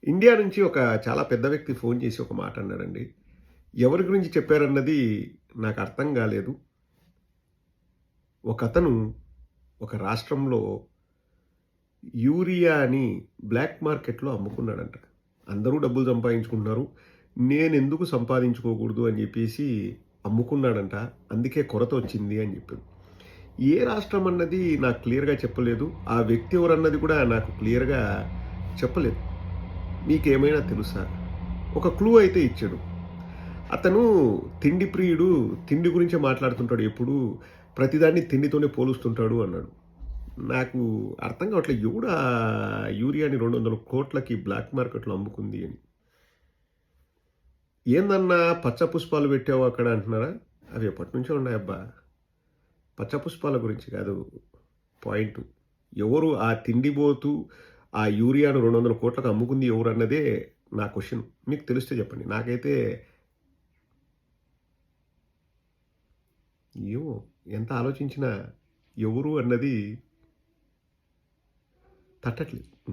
India నుంచి ఒక చాలా పెద్ద వ్యక్తి ఫోన్ చేసి ఒక మాట అన్నాడండి. ఎవరి గురించి చెప్పారన్నది నాకు అర్థం కాలేదు. ఒకతను ఒక రాష్ట్రంలో యూరియాని బ్లాక్ మార్కెట్‌లో అమ్ముకున్నాడంట. అందరూ డబ్బులు సంపాదించుకుంటున్నారు. నేనెందుకు సంపాదించుకోకూడదు అని చెప్పేసి అమ్ముకున్నాడంట. అందుకే కొరత వచ్చింది అని చెప్పాడు. ఏ రాష్ట్రం అన్నది నాకు క్లియర్‌గా చెప్పలేదు. ఆ వ్యక్తి ఎవరన్నది కూడా నాకు క్లియర్‌గా చెప్పలేదు. మీకేమైనా తెలుసా? ఒక క్లూ అయితే ఇచ్చాడు. అతను తిండి ప్రియుడు. తిండి గురించే మాట్లాడుతుంటాడు ఎప్పుడూ. ప్రతిదాన్ని తిండితోనే పోలుస్తుంటాడు అన్నాడు. నాకు అర్థం కావట్లేదు. ఎవడు యూరియాని 200,00,00,000కి బ్లాక్ మార్కెట్‌లో అమ్ముకుంది అని. ఏందన్నా పచ్చ పుష్పాలు పెట్టావు అక్కడ అంటున్నారా? అవి ఎప్పటినుంచో ఉన్నాయబ్బా! పచ్చ పుష్పాల గురించి కాదు పాయింటు. ఎవరు ఆ తిండిబోతు ఆ యూరియాను 200,00,00,000కి అమ్ముకుంది ఎవరన్నదే నా క్వెషన్. మీకు తెలిస్తే చెప్పండి. నాకైతే ఏమో ఎంత ఆలోచించినా ఎవరు అన్నది తట్టట్లేదు.